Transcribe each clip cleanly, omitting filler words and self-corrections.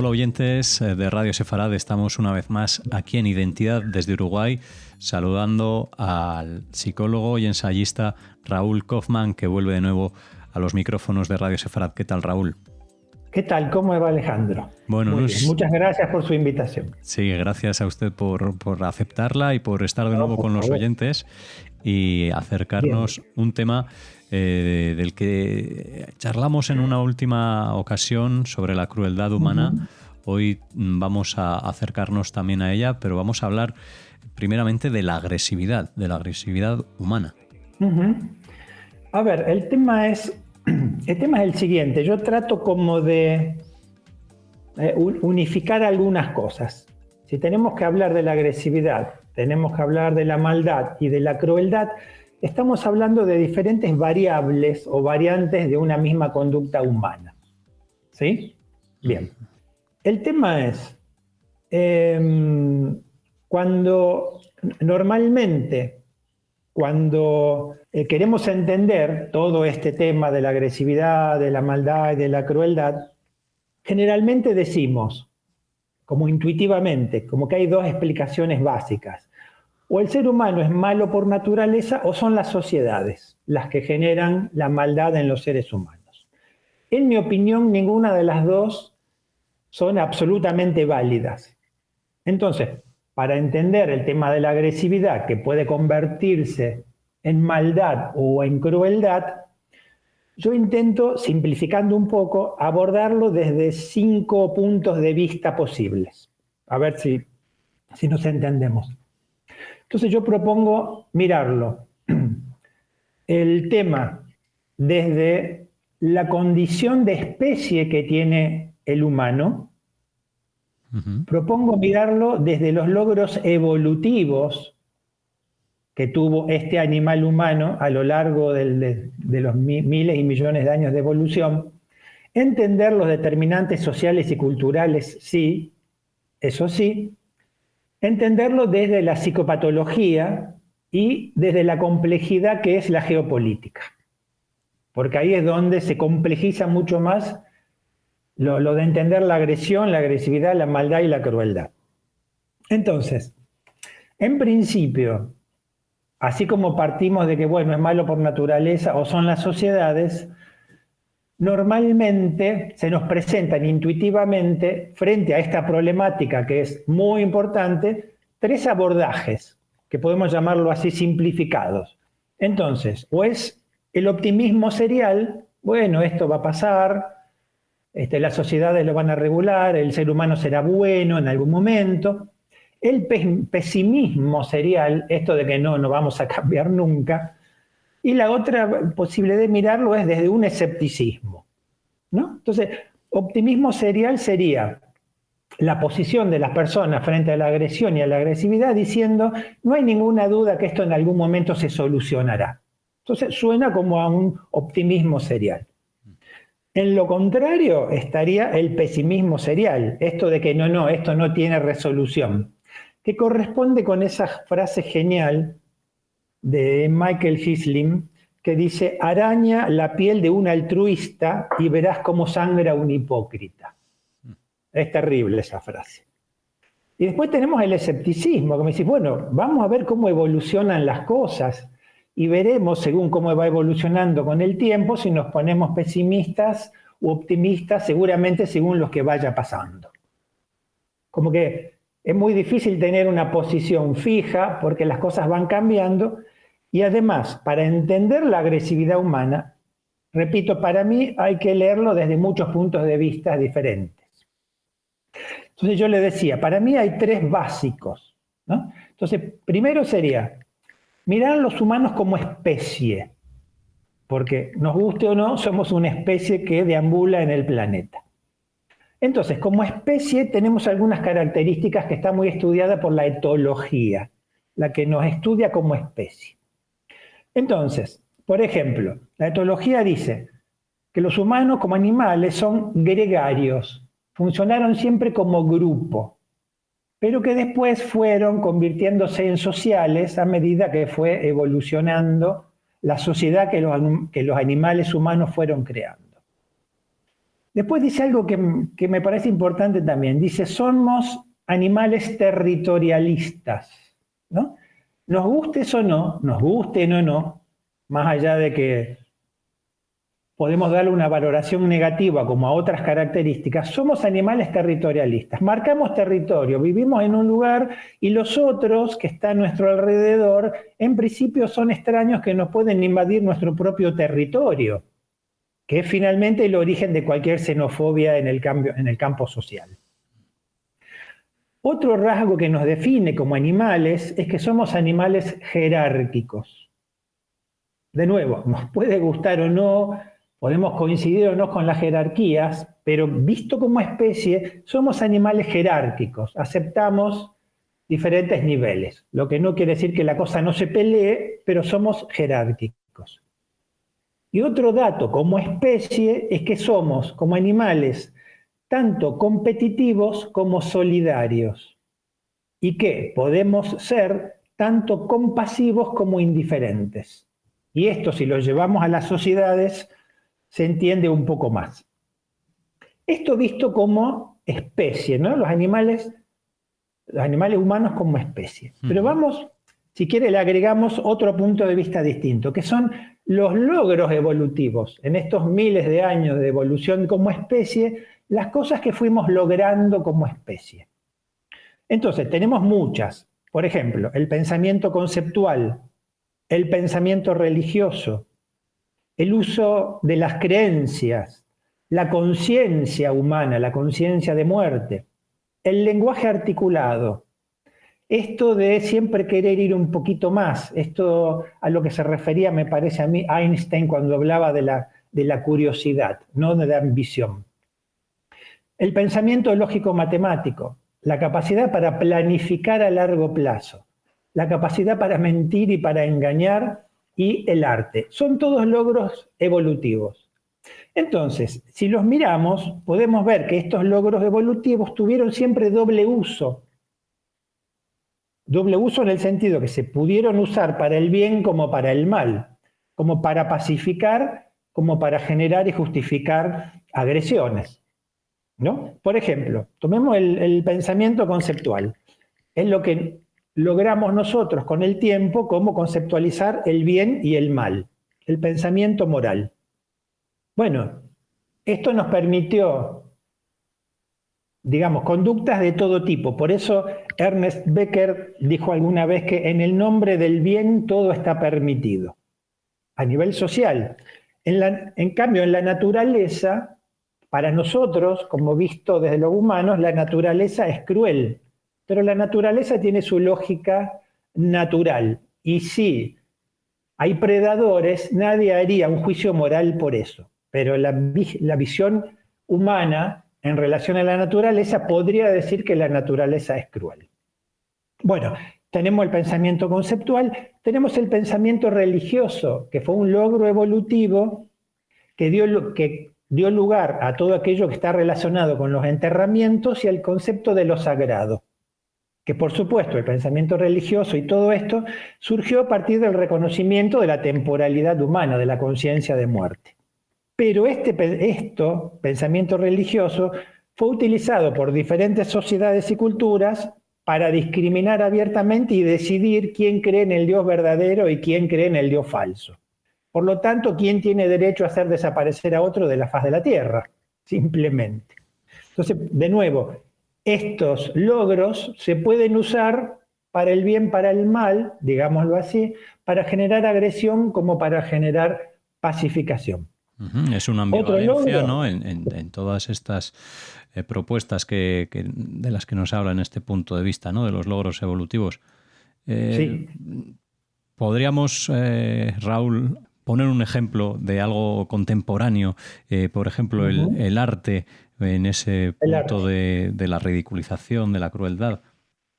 oyentes de Radio Sefarad? Estamos una vez más aquí en Identidad desde Uruguay, saludando al psicólogo y ensayista Raúl Kaufmann, que vuelve de nuevo a los micrófonos de Radio Sefarad. ¿Qué tal, Raúl? ¿Qué tal? ¿Cómo va, Alejandro? Bueno, Muy bien. Muchas gracias por su invitación. Sí, gracias a usted por aceptarla y por estar de nuevo con los oyentes y acercarnos un tema del que charlamos en una última ocasión sobre la crueldad humana. Hoy vamos a acercarnos también a ella, pero vamos a hablar primeramente de la agresividad humana. A ver, el tema es el siguiente. Yo trato como de unificar algunas cosas. Si tenemos que hablar de la agresividad, tenemos que hablar de la maldad y de la crueldad, estamos hablando de diferentes variables o variantes de una misma conducta humana. ¿Sí? Bien. El tema es, cuando queremos entender todo este tema de la agresividad, de la maldad y de la crueldad, generalmente decimos, como intuitivamente, como que hay dos explicaciones básicas. O el ser humano es malo por naturaleza o son las sociedades las que generan la maldad en los seres humanos. En mi opinión, ninguna de las dos son absolutamente válidas. Entonces, para entender el tema de la agresividad, que puede convertirse en maldad o en crueldad, yo intento, simplificando un poco, abordarlo desde 5 puntos de vista posibles. A ver si nos entendemos. Entonces yo propongo mirarlo, el tema desde la condición de especie que tiene el humano. Propongo mirarlo desde los logros evolutivos que tuvo este animal humano a lo largo de los miles y millones de años de evolución. Entender los determinantes sociales y culturales, sí, eso sí. Entenderlo desde la psicopatología y desde la complejidad que es la geopolítica. Porque ahí es donde se complejiza mucho más lo de entender la agresión, la agresividad, la maldad y la crueldad. Entonces, en principio, así como partimos de que, bueno, es malo por naturaleza o son las sociedades, normalmente se nos presentan intuitivamente, frente a esta problemática que es muy importante, 3 abordajes, que podemos llamarlo así simplificados. Entonces, o es el optimismo serial, bueno, esto va a pasar, las sociedades lo van a regular, el ser humano será bueno en algún momento. El pesimismo serial, esto de que no vamos a cambiar nunca. Y la otra posible de mirarlo es desde un escepticismo, ¿no? Entonces, optimismo serial sería la posición de las personas frente a la agresión y a la agresividad diciendo, no hay ninguna duda que esto en algún momento se solucionará. Entonces, suena como a un optimismo serial. En lo contrario estaría el pesimismo serial, esto de que esto no tiene resolución, que corresponde con esa frase genial de Michael Hislin, que dice, araña la piel de un altruista y verás cómo sangra un hipócrita. Es terrible esa frase. Y después tenemos el escepticismo, que me dice, bueno, vamos a ver cómo evolucionan las cosas y veremos, según cómo va evolucionando con el tiempo, si nos ponemos pesimistas u optimistas, seguramente según lo que vaya pasando. Como que es muy difícil tener una posición fija porque las cosas van cambiando y además, para entender la agresividad humana, repito, para mí hay que leerlo desde muchos puntos de vista diferentes. Entonces yo le decía, para mí hay 3 básicos, ¿no? Entonces, primero sería mirar a los humanos como especie, porque nos guste o no, somos una especie que deambula en el planeta. Entonces, como especie tenemos algunas características que están muy estudiadas por la etología, la que nos estudia como especie. Entonces, por ejemplo, la etología dice que los humanos como animales son gregarios, funcionaron siempre como grupo, pero que después fueron convirtiéndose en sociales a medida que fue evolucionando la sociedad que los animales humanos fueron creando. Después dice algo que me parece importante también. Dice, somos animales territorialistas, ¿no? Nos gustes o no, nos gusten o no, más allá de que podemos darle una valoración negativa como a otras características, somos animales territorialistas. Marcamos territorio, vivimos en un lugar y los otros que están a nuestro alrededor, en principio son extraños que nos pueden invadir nuestro propio territorio, que es finalmente el origen de cualquier xenofobia en el campo social. Otro rasgo que nos define como animales es que somos animales jerárquicos. De nuevo, nos puede gustar o no, podemos coincidir o no con las jerarquías, pero visto como especie, somos animales jerárquicos, aceptamos diferentes niveles, lo que no quiere decir que la cosa no se pelee, pero somos jerárquicos. Y otro dato como especie es que somos, como animales, tanto competitivos como solidarios, y que podemos ser tanto compasivos como indiferentes. Y esto, si lo llevamos a las sociedades, se entiende un poco más. Esto visto como especie, ¿no? Los animales humanos como especie. Pero vamos, si quiere, le agregamos otro punto de vista distinto, que son los logros evolutivos. En estos miles de años de evolución como especie, las cosas que fuimos logrando como especie. Entonces, tenemos muchas. Por ejemplo, el pensamiento conceptual, el pensamiento religioso, el uso de las creencias, la conciencia humana, la conciencia de muerte, el lenguaje articulado, esto de siempre querer ir un poquito más, esto a lo que se refería, me parece a mí, Einstein cuando hablaba de la curiosidad, no de la ambición. El pensamiento lógico-matemático, la capacidad para planificar a largo plazo, la capacidad para mentir y para engañar, y el arte. Son todos logros evolutivos. Entonces, si los miramos, podemos ver que estos logros evolutivos tuvieron siempre doble uso. Doble uso en el sentido que se pudieron usar para el bien como para el mal, como para pacificar, como para generar y justificar agresiones, ¿no? Por ejemplo, tomemos el pensamiento conceptual. Es lo que logramos nosotros con el tiempo como conceptualizar el bien y el mal, el pensamiento moral. Bueno, esto nos permitió, digamos, conductas de todo tipo. Por eso Ernest Becker dijo alguna vez que en el nombre del bien todo está permitido, a nivel social. En cambio, en la naturaleza, para nosotros, como visto desde los humanos, la naturaleza es cruel. Pero la naturaleza tiene su lógica natural. Y si hay predadores, nadie haría un juicio moral por eso. Pero la visión humana en relación a la naturaleza podría decir que la naturaleza es cruel. Bueno, tenemos el pensamiento conceptual, tenemos el pensamiento religioso, que fue un logro evolutivo que dio lugar a todo aquello que está relacionado con los enterramientos y al concepto de lo sagrado. Que por supuesto el pensamiento religioso y todo esto surgió a partir del reconocimiento de la temporalidad humana, de la conciencia de muerte. Pero pensamiento religioso, fue utilizado por diferentes sociedades y culturas para discriminar abiertamente y decidir quién cree en el Dios verdadero y quién cree en el Dios falso. Por lo tanto, ¿quién tiene derecho a hacer desaparecer a otro de la faz de la tierra? Simplemente. Entonces, de nuevo, estos logros se pueden usar para el bien, para el mal, digámoslo así, para generar agresión como para generar pacificación. Es una ambivalencia, ¿no? En todas estas propuestas de las que nos habla en este punto de vista, ¿no? De los logros evolutivos. Sí. Podríamos, Raúl, poner un ejemplo de algo contemporáneo, por ejemplo, el arte, en ese punto de la ridiculización, de la crueldad.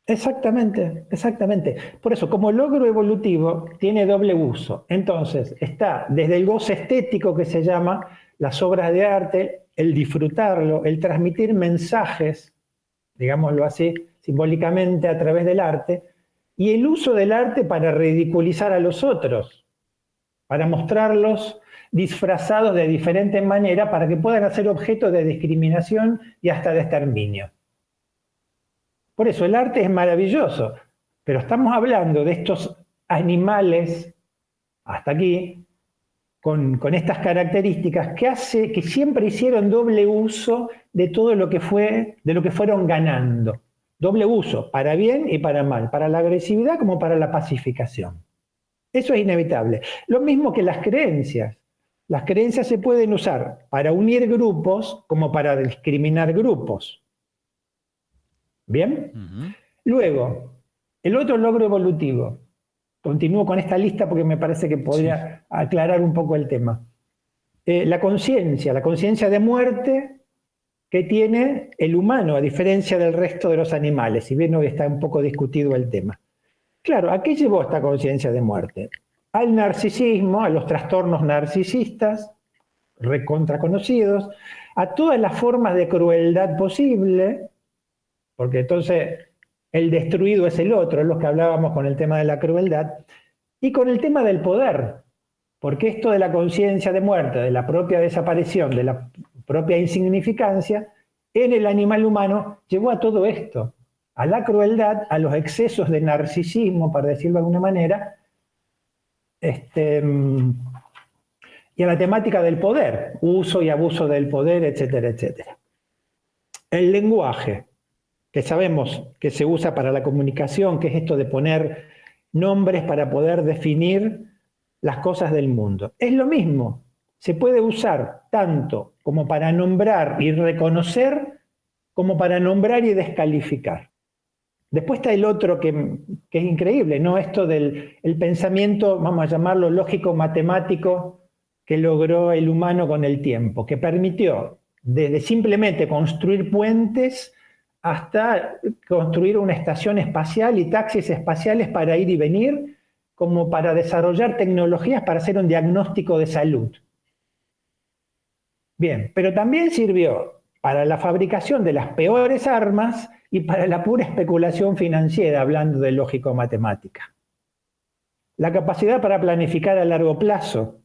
Exactamente, exactamente. Por eso, como logro evolutivo, tiene doble uso. Entonces, está desde el goce estético, que se llama las obras de arte, el disfrutarlo, el transmitir mensajes, digámoslo así, simbólicamente a través del arte, y el uso del arte para ridiculizar a los otros, para mostrarlos disfrazados de diferentes maneras para que puedan ser objeto de discriminación y hasta de exterminio. Por eso el arte es maravilloso, pero estamos hablando de estos animales, hasta aquí, con estas características que siempre hicieron doble uso de todo lo que fueron ganando. Doble uso, para bien y para mal, para la agresividad como para la pacificación. Eso es inevitable. Lo mismo que las creencias. Las creencias se pueden usar para unir grupos como para discriminar grupos. ¿Bien? Luego, el otro logro evolutivo. Continúo con esta lista porque me parece que podría aclarar un poco el tema. La conciencia de muerte que tiene el humano, a diferencia del resto de los animales, si bien hoy está un poco discutido el tema. Claro, ¿a qué llevó esta conciencia de muerte? Al narcisismo, a los trastornos narcisistas, recontra conocidos, a todas las formas de crueldad posible, porque entonces el destruido es el otro, es lo que hablábamos con el tema de la crueldad, y con el tema del poder, porque esto de la conciencia de muerte, de la propia desaparición, de la propia insignificancia, en el animal humano llevó a todo esto, a la crueldad, a los excesos de narcisismo, para decirlo de alguna manera, y a la temática del poder, uso y abuso del poder, etcétera, etcétera. El lenguaje, que sabemos que se usa para la comunicación, que es esto de poner nombres para poder definir las cosas del mundo. Es lo mismo, se puede usar tanto como para nombrar y reconocer, como para nombrar y descalificar. Después está el otro que es increíble, ¿no? Esto del el pensamiento, vamos a llamarlo lógico-matemático, que logró el humano con el tiempo, que permitió desde simplemente construir puentes hasta construir una estación espacial y taxis espaciales para ir y venir, como para desarrollar tecnologías para hacer un diagnóstico de salud. Bien, pero también sirvió para la fabricación de las peores armas y para la pura especulación financiera, hablando de lógico-matemática. La capacidad para planificar a largo plazo,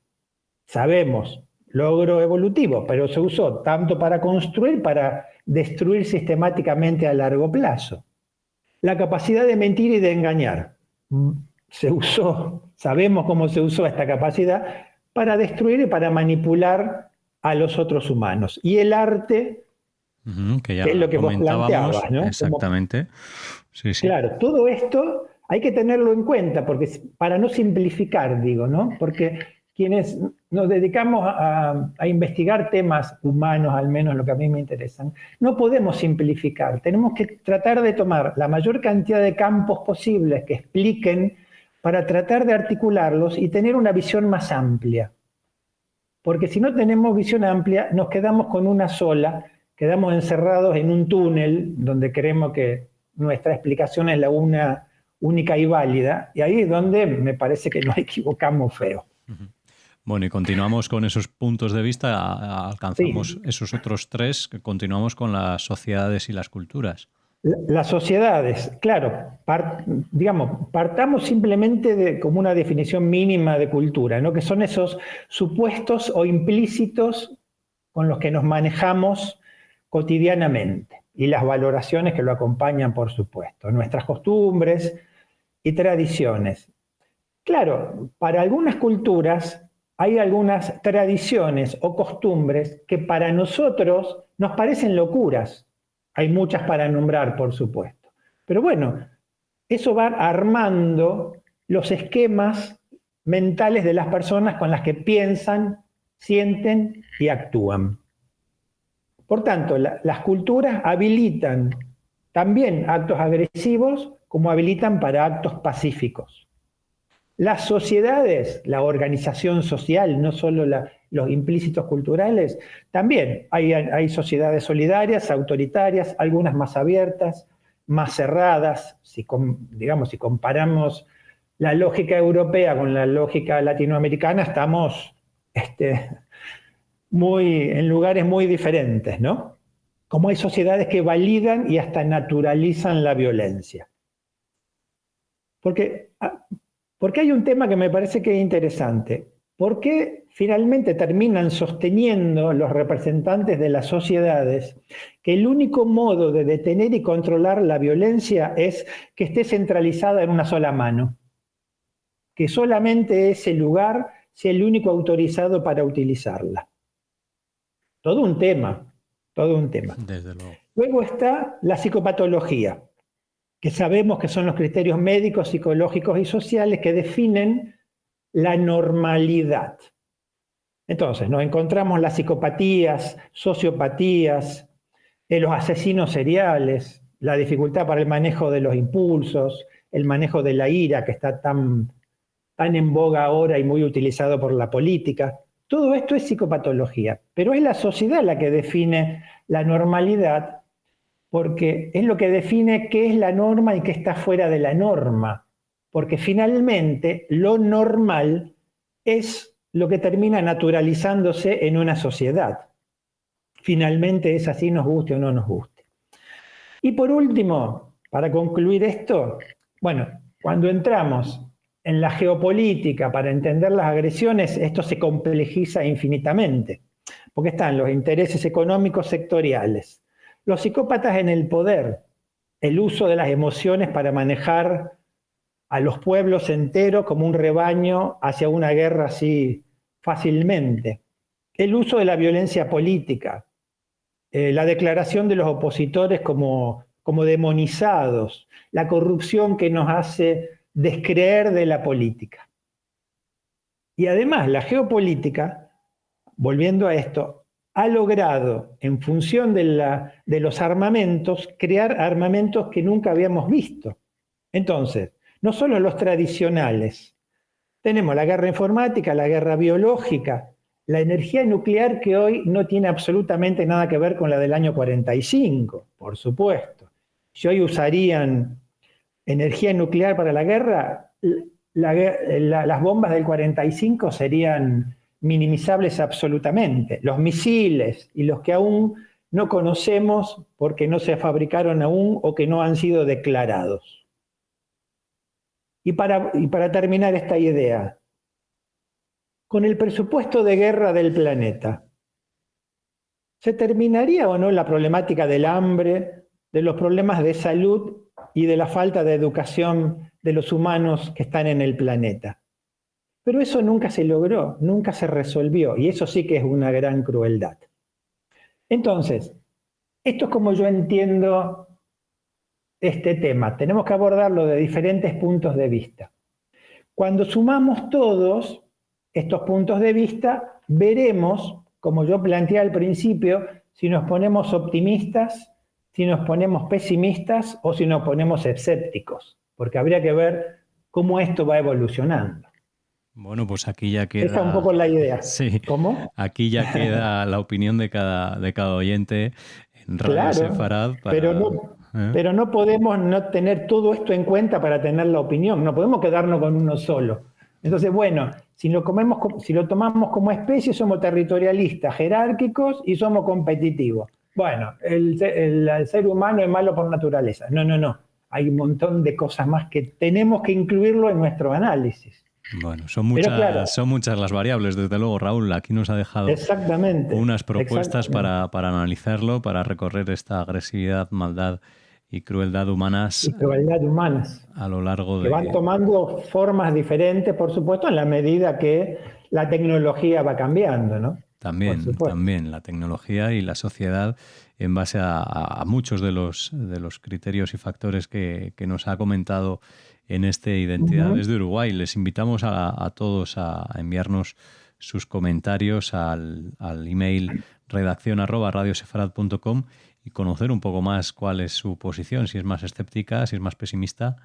sabemos, logro evolutivo, pero se usó tanto para construir, para destruir sistemáticamente a largo plazo. La capacidad de mentir y de engañar, se usó, sabemos cómo se usó esta capacidad, para destruir y para manipular a los otros humanos. Y el arte, que ya es lo que vos planteabas, ¿no? Exactamente. Sí, sí. Claro, todo esto hay que tenerlo en cuenta, porque para no simplificar, digo, ¿no? Porque quienes nos dedicamos a investigar temas humanos, al menos lo que a mí me interesan, no podemos simplificar. Tenemos que tratar de tomar la mayor cantidad de campos posibles que expliquen para tratar de articularlos y tener una visión más amplia. Porque si no tenemos visión amplia, nos quedamos con una sola, quedamos encerrados en un túnel donde creemos que nuestra explicación es la una única y válida, y ahí es donde me parece que nos equivocamos feo. Bueno, y continuamos con esos puntos de vista, alcanzamos esos otros tres, que continuamos con las sociedades y las culturas. Las sociedades, claro, partamos simplemente como una definición mínima de cultura, ¿no? Que son esos supuestos o implícitos con los que nos manejamos cotidianamente y las valoraciones que lo acompañan, por supuesto, nuestras costumbres y tradiciones. Claro, para algunas culturas hay algunas tradiciones o costumbres que para nosotros nos parecen locuras. Hay muchas para nombrar, por supuesto. Pero bueno, eso va armando los esquemas mentales de las personas con las que piensan, sienten y actúan. Por tanto, las culturas habilitan también actos agresivos como habilitan para actos pacíficos. Las sociedades, la organización social, no solo los implícitos culturales, también hay sociedades solidarias, autoritarias, algunas más abiertas, más cerradas. Si comparamos la lógica europea con la lógica latinoamericana, estamos en lugares muy diferentes, ¿no? Como hay sociedades que validan y hasta naturalizan la violencia. Porque hay un tema que me parece que es interesante. ¿Por qué finalmente terminan sosteniendo los representantes de las sociedades que el único modo de detener y controlar la violencia es que esté centralizada en una sola mano? Que solamente ese lugar sea el único autorizado para utilizarla. Todo un tema, todo un tema. Desde luego. Luego está la psicopatología, que sabemos que son los criterios médicos, psicológicos y sociales que definen la normalidad. Entonces, nos encontramos las psicopatías, sociopatías, los asesinos seriales, la dificultad para el manejo de los impulsos, el manejo de la ira, que está tan en boga ahora y muy utilizado por la política. Todo esto es psicopatología, pero es la sociedad la que define la normalidad, porque es lo que define qué es la norma y qué está fuera de la norma, porque finalmente lo normal es lo que termina naturalizándose en una sociedad. Finalmente es así, nos guste o no nos guste. Y por último, para concluir esto, bueno, cuando entramos en la geopolítica para entender las agresiones, esto se complejiza infinitamente, porque están los intereses económicos sectoriales, los psicópatas en el poder, el uso de las emociones para manejar a los pueblos enteros como un rebaño hacia una guerra así fácilmente, el uso de la violencia política, la declaración de los opositores como demonizados, la corrupción que nos hace descreer de la política. Y además la geopolítica, volviendo a esto, ha logrado, en función de los armamentos, crear armamentos que nunca habíamos visto. Entonces, no solo los tradicionales, tenemos la guerra informática, la guerra biológica, la energía nuclear que hoy no tiene absolutamente nada que ver con la del año 45, por supuesto. Si hoy usarían energía nuclear para la guerra, las bombas del 45 serían minimizables absolutamente. Los misiles y los que aún no conocemos porque no se fabricaron aún o que no han sido declarados. Y para terminar esta idea, con el presupuesto de guerra del planeta, ¿se terminaría o no la problemática del hambre, de los problemas de salud y de la falta de educación de los humanos que están en el planeta? Pero eso nunca se logró, nunca se resolvió, y eso sí que es una gran crueldad. Entonces, esto es como yo entiendo este tema. Tenemos que abordarlo de diferentes puntos de vista. Cuando sumamos todos estos puntos de vista, veremos, como yo planteé al principio, si nos ponemos optimistas, si nos ponemos pesimistas o si nos ponemos escépticos, porque habría que ver cómo esto va evolucionando. Bueno, pues aquí ya queda... Esa es un poco la idea. Sí. ¿Cómo? Aquí ya queda la opinión de cada oyente en Radio Sefarad. Pero no podemos no tener todo esto en cuenta para tener la opinión. No podemos quedarnos con uno solo. Entonces, bueno, si lo tomamos como especie, somos territorialistas, jerárquicos y somos competitivos. Bueno, el ser humano es malo por naturaleza. No. Hay un montón de cosas más que tenemos que incluirlo en nuestro análisis. Bueno, son muchas las variables, desde luego, Raúl. Aquí nos ha dejado unas propuestas para analizarlo, para recorrer esta agresividad, maldad y crueldad humanas. A lo largo que van tomando formas diferentes, por supuesto, en la medida que la tecnología va cambiando, ¿no? También la tecnología y la sociedad, en base a muchos de los criterios y factores que nos ha comentado en este Identidades de Uruguay. Les invitamos a todos a enviarnos sus comentarios al email redaccion@radiosefarad.com y conocer un poco más cuál es su posición, si es más escéptica, si es más pesimista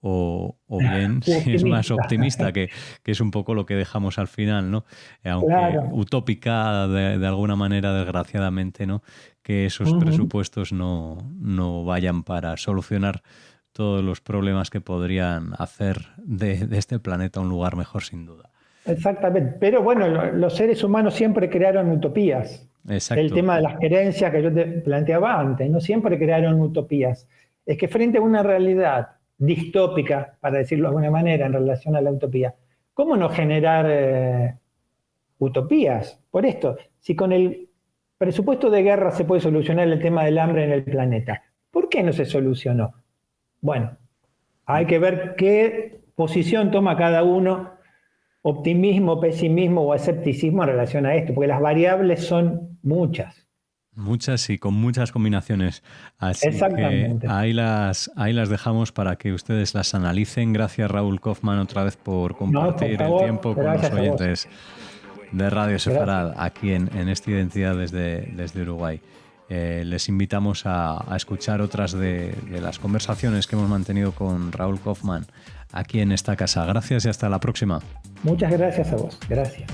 o bien si es más optimista, que es un poco lo que dejamos al final, ¿no? Aunque utópica de alguna manera, desgraciadamente, ¿no? Que esos presupuestos no vayan para solucionar todos los problemas que podrían hacer de este planeta un lugar mejor, sin duda. Exactamente, pero bueno, los seres humanos siempre crearon utopías. Exacto. El tema de las creencias que yo te planteaba antes, no siempre crearon utopías. Es que frente a una realidad distópica, para decirlo de alguna manera, en relación a la utopía, ¿cómo no generar utopías. Por esto, si con el presupuesto de guerra se puede solucionar el tema del hambre en el planeta, ¿por qué no se solucionó? Bueno, hay que ver qué posición toma cada uno, optimismo, pesimismo o escepticismo en relación a esto, porque las variables son muchas. Muchas y con muchas combinaciones. Así que ahí las dejamos para que ustedes las analicen. Gracias, Raúl Kaufmann, otra vez por compartir el tiempo con los oyentes de Radio Sefarad aquí en esta identidad desde Uruguay. Les invitamos a escuchar otras de las conversaciones que hemos mantenido con Raúl Kaufmann aquí en esta casa. Gracias y hasta la próxima. Muchas gracias a vos. Gracias.